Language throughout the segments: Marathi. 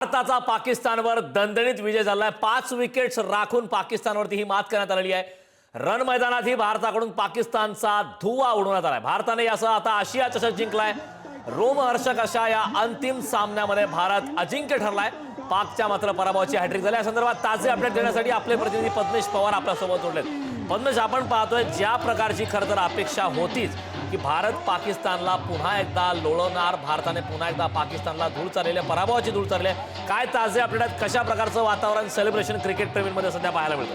भारताचा पाकिस्तानवर दणदणीत विजय झालाय। 5 विकेट्स राखून पाकिस्तानवरती ही मात करण्यात आलेली आहे। रण मैदानात ही भारताकडून पाकिस्तानचा धुव्वा उडवण्यात आलाय। भारताने यासह आता आशिया चषक जिंकलाय। रोमहर्षक अशा या अंतिम सामन्यामध्ये भारत अजिंक्य ठरलाय। पाकच्या मात्र पराभवाची हॅट्रिक झाली। या संदर्भात ताजे अपडेट देण्यासाठी आपले प्रतिनिधी पद्मेश पवार आपल्यासोबत जोडलेत। पद्मेश, आपण पाहतोय ज्या प्रकारची खरं तर अपेक्षा होतीच की भारत पाकिस्तानला पुन्हा एकदा लोळवणार, भारताने पुन्हा एकदा पाकिस्तानला धूळ चाललेल्या पराभवाची धूळ चालले। काय ताजे अपडेट आहेत? कशा प्रकारचं वातावरण सेलिब्रेशन क्रिकेट प्रेमींमध्ये सध्या पाहायला मिळतं?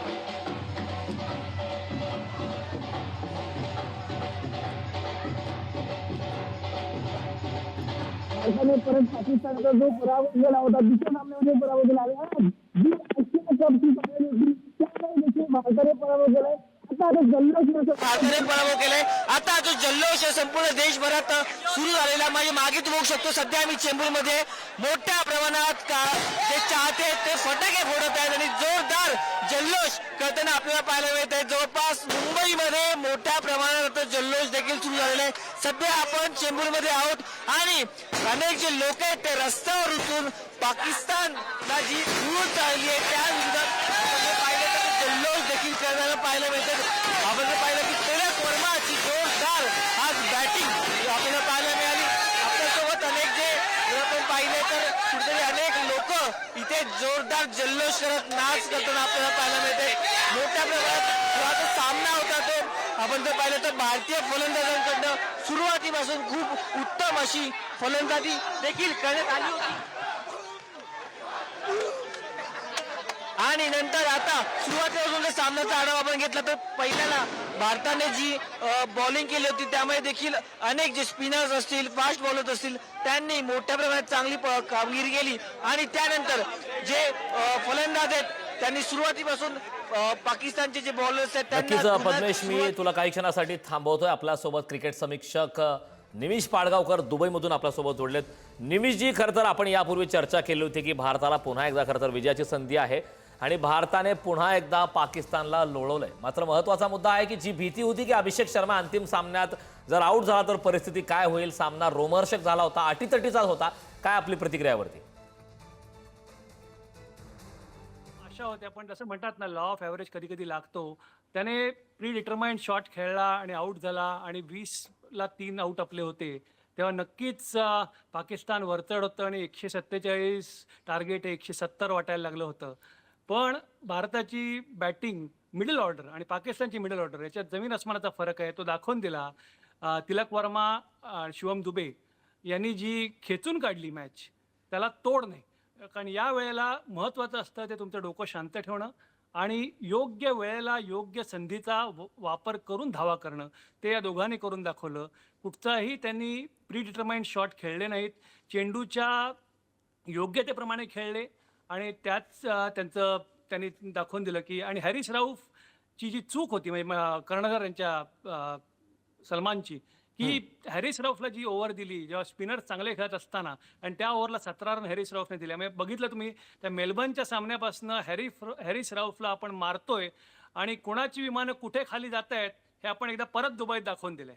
भारताने परत पाकिस्तानचा जो पराभव झाला होता, दुसऱ्या सामन्यामध्ये पराभव झाला आहे। जी आशिया कपची फायनल होती त्यामध्ये देखील भारताने पराभव केलाय। भारताने पराभव केलाय। आता जो जल्लोष आहे संपूर्ण देशभरात सुरू झालेला, म्हणजे मागे तुम्ही बघू शकतो सध्या आम्ही चेंबूरमध्ये मोठ्या प्रमाणात जे चाहते आहेत ते फटाके फोडत आहेत आणि जोरदार जल्लोष करताना आपल्याला पाहायला मिळत आहे। जवळपास मुंबईमध्ये मोठ्या प्रमाणात जल्लोष देखील सुरू झालेला आहे। सध्या आपण चेंबूरमध्ये आहोत आणि अनेक जे लोक आहेत ते रस्त्यावर उतरून पाकिस्तानला जी धूळ चालली आहे त्या विरोधात पाहिलं तर जल्लोष देखील करताना पाहायला मिळतात। आपण पाहिलं की तिलक वर्माची जोरदार आज बॅटिंग आपल्याला पाहायला मिळाली। आपल्यासोबत अनेक जे आपण पाहिले तर कुठेतरी अनेक लोक इथे जोरदार जल्लोष करत नाच करताना आपल्याला पाहायला मिळते। मोठ्या प्रमाणात जो सामना होता तो आपण जर पाहिलं तर भारतीय फलंदाजांकडनं सुरुवातीपासून खूप उत्तम अशी फलंदाजी देखील करण्यात आली होती आणि नंतर आता सुरुवातीपासून जर सामन्याचा आढावा आपण घेतला तर पहिल्याला भारताने जी बॉलिंग केली होती त्यामध्ये देखील अनेक जे स्पिनर्स असतील, फास्ट बॉलर्स असतील, त्यांनी मोठ्या प्रमाणात चांगली कामगिरी केली आणि त्यानंतर जे फलंदाज आहेत त्यांनी सुरुवातीपासून पाकिस्तानचे जे बॉलर्स आहेत त्यांना पद्मेश, मी तुला काही क्षणासाठी थांबवतोय। आपल्यासोबत क्रिकेट समीक्षक निमिष पाडगावकर दुबईमधून आपल्यासोबत जोडलेत। निमिषजी, खरं तर आपण यापूर्वी चर्चा केली होती की भारताला पुन्हा एकदा खरं तर विजयाची संधी आहे आणि भारताने पुन्हा एकदा पाकिस्तानला लोळवलंय। मात्र महत्त्वाचा मुद्दा आहे की जी भीती होती की अभिषेक शर्मा अंतिम सामन्यात जर आऊट झाला तर परिस्थिती काय होईल, सामना रोमहर्षक झाला होता, अटीतटीचा होता, काय आपली प्रतिक्रियावरती? आशा होत्या, पण जसं म्हणतात ना, लॉ ऑफ ॲव्हरेज कधी कधी लागतो। त्याने प्री डिटरमाइंड शॉट खेळला आणि आऊट झाला आणि 20ला 3 आऊट आपले होते, तेव्हा नक्कीच पाकिस्तान वरचढ होतं आणि 147 टार्गेट 170 वाटायला लागलं होतं। पण भारताची बॅटिंग मिडल ऑर्डर आणि पाकिस्तानची मिडल ऑर्डर याच्यात जमीन आसमानाचा फरक आहे, तो दाखवून दिला। तिलक वर्मा, शिवम दुबे यांनी जी खेचून काढली मॅच, त्याला तोड नाही। कारण या वेळेला महत्त्वाचं असतं ते तुमचं डोकं शांत ठेवणं आणि योग्य वेळेला योग्य संधीचा वापर करून धावा करणं, ते या दोघांनी करून दाखवलं। कुठचाही त्यांनी प्री डिटरमाइंड शॉट खेळले नाहीत, चेंडूच्या योग्यतेप्रमाणे खेळले आणि त्याच त्यांनी दाखवून दिलं की। आणि हॅरिस राऊफची जी चूक होती, म्हणजे कर्णधार यांच्या सलमानची, की हॅरिस राऊफला जी ओव्हर दिली जेव्हा स्पिनर चांगले खेळत असताना आणि त्या ओव्हरला 17 रन हॅरिस राऊफने दिले। म्हणजे बघितलं तुम्ही त्या मेलबर्नच्या सामन्यापासून हॅरिस राऊफला आपण मारतोय आणि कोणाची विमानं कुठे खाली जात आहेत हे आपण एकदा परत दुबईत दाखवून दिलंय।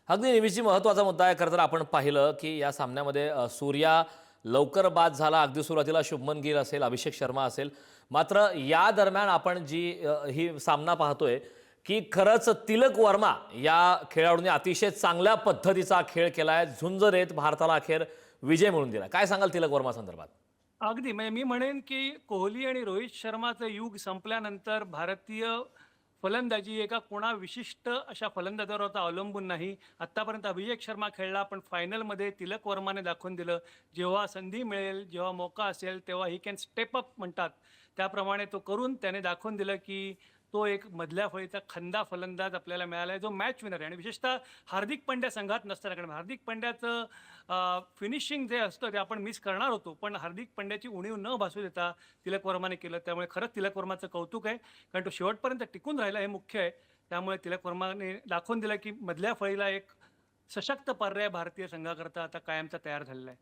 अगदी निमिषजी, महत्त्वाचा मुद्दा आहे। खरं तर आपण पाहिलं की या सामन्यामध्ये सूर्या लवकर बाद झाला। अगदी सुरुवातीला शुभमन गिल असेल, अभिषेक शर्मा असेल, मात्र या दरम्यान आपण जी ही सामना पाहतोय की खरंच तिलक वर्मा या खेळाडूने अतिशय चांगल्या पद्धतीचा खेळ केलाय, झुंज देत भारताला अखेर विजय मिळवून दिला। काय सांगाल तिलक वर्मा संदर्भात? अगदी, म्हणजे मी म्हणेन की कोहली आणि रोहित शर्माचं युग संपल्यानंतर भारतीय फलंदाजी एका कोणा विशिष्ट अशा फलंदाजावर अवलंबून नाही। आत्तापर्यंत अभिषेक शर्मा खेळला, पण फायनलमध्ये तिलक वर्माने दाखवून दिलं, जेव्हा संधी मिळेल, जेव्हा मौका असेल तेव्हा ही कॅन स्टेप अप म्हणतात, त्याप्रमाणे तो करून त्याने दाखवून दिलं की तो एक मधल्या फळीचा खंदा फलंदाज आपल्याला मिळाला आहे, जो मॅच विनर आहे। आणि विशेषतः हार्दिक पांड्या संघात नसताना, कारण हार्दिक पांड्याचं फिनिशिंग जे असतं ते आपण मिस करणार होतो, पण हार्दिक पांड्याची उणीव न भासू देता तिलक वर्माने केलं। त्यामुळे खरंच तिलक वर्माचं कौतुक आहे, कारण तो शेवटपर्यंत टिकून राहिला हे मुख्य आहे। त्यामुळे तिलक वर्माने दाखवून दिलं की मधल्या फळीला एक सशक्त पर्याय भारतीय संघाकरता आता कायमचा तयार झालेला आहे।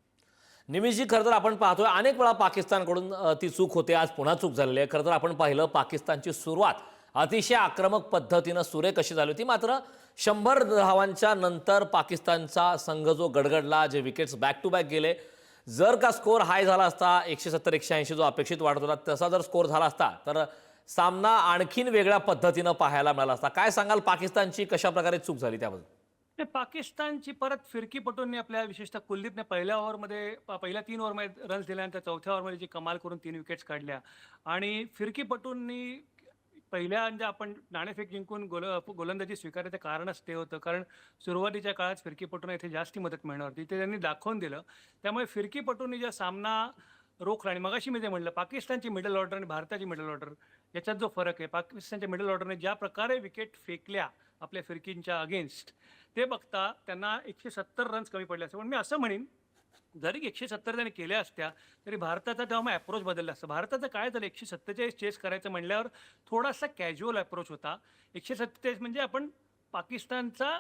निमिषजी, खरं तर आपण पाहतोय अनेक वेळा पाकिस्तानकडून ती चूक होते, आज पुन्हा चूक झालेली आहे। खरं तर आपण पाहिलं पाकिस्तानची सुरुवात अतिशय आक्रमक पद्धतीनं सुरेख अशी झाली होती, मात्र 100 धावांच्या नंतर पाकिस्तानचा संघ जो गडगडला, जे विकेट्स बॅक टू बॅक गेले, जर का स्कोर हाय झाला असता 170-180 जो अपेक्षित वाटत होता तसा जर स्कोर झाला असता तर सामना आणखीन वेगळ्या पद्धतीनं पाहायला मिळाला असता. काय सांगाल पाकिस्तानची कशा प्रकारे चूक झाली त्याबद्दल? पाकिस्तानची परत फिरकीपटूंनी आपल्या विशेषतः कुलदीपने पहिल्या 3 ओव्हरमध्ये रन्स दिल्यानंतर चौथ्या ओव्हरमध्ये जी कमाल करून 3 विकेट्स काढल्या आणि फिरकीपटूंनी म्हणजे आपण नाणेफेक जिंकून गोलंदाजी स्वीकारायचं कारणच ते होतं, कारण सुरुवातीच्या काळात फिरकीपटूंना इथे जास्ती मदत मिळणार होती, ते त्यांनी दाखवून दिलं. त्यामुळे फिरकीपटूंनी जो सामना रोखला आणि मगाशी मी ते म्हटलं पाकिस्तानची मिडल ऑर्डर आणि भारताची मिडल ऑर्डर याच्यात जो फरक आहे, पाकिस्तानच्या मिडल ऑर्डरने ज्या प्रकारे विकेट फेकल्या आपल्या फिरकींच्या अगेन्स्ट ते बघता त्यांना 170 रन्स कमी पडले असते. पण मी असं म्हणेन जरी 170 त्यांनी केल्या असत्या तरी भारताचा तेव्हा मग अप्रोच बदलला असतं. भारताचं काय झालं 147 चेस करायचं म्हणल्यावर थोडासा कॅज्युअल अप्रोच होता. 147 म्हणजे आपण पाकिस्तानचा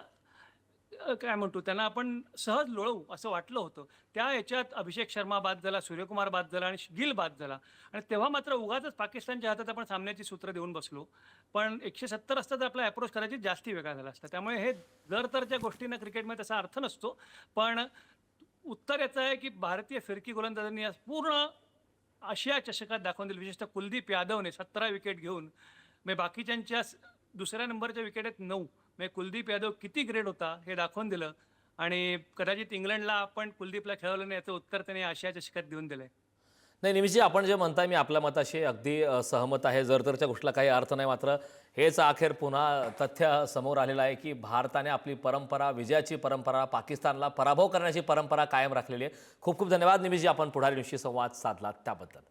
काय म्हणतो त्यांना आपण सहज लोळवू असं वाटलं होतं. त्या याच्यात अभिषेक शर्मा बाद झाला, सूर्यकुमार बाद झाला आणि गिल बाद झाला आणि तेव्हा मात्र उगाचच पाकिस्तानच्या हातात आपण सामन्याची सूत्र देऊन बसलो. पण 170 असता तर आपला अप्रोच कदाचित जास्ती वेगळा झाला असता. त्यामुळे हे जर ज्या क्रिकेटमध्ये तसा अर्थ नसतो. पण उत्तर याचं आहे की भारतीय फिरकी गोलंदाजांनी आज पूर्ण आशिया चषकात दाखवून दिलं. विशेषतः कुलदीप यादवने 17 विकेट घेऊन म्हणजे बाकीच्यांच्या दुसऱ्या नंबरच्या विकेट आहेत 9 म्हणजे कुलदीप यादव किती ग्रेट होता हे दाखवून दिलं आणि कदाचित इंग्लंडला आपण कुलदीपला खेळवलं नाही याचं उत्तर त्याने आशिया चषकात देऊन दिलंय. नाही निमिषजी, आपण जे म्हणताय मी आपल्या मताशी अगदी सहमत आहे. जर गोष्टीला काही अर्थ नाही. मात्र हेच अखेर पुन्हा तथ्य समोर आलेलं आहे की भारताने आपली परंपरा, विजयाची परंपरा, पाकिस्तानला पराभव करण्याची परंपरा कायम राखलेली आहे. खूप खूप धन्यवाद निमिषजी, आपण पुढारी न्यूजशी संवाद साधला त्याबद्दल.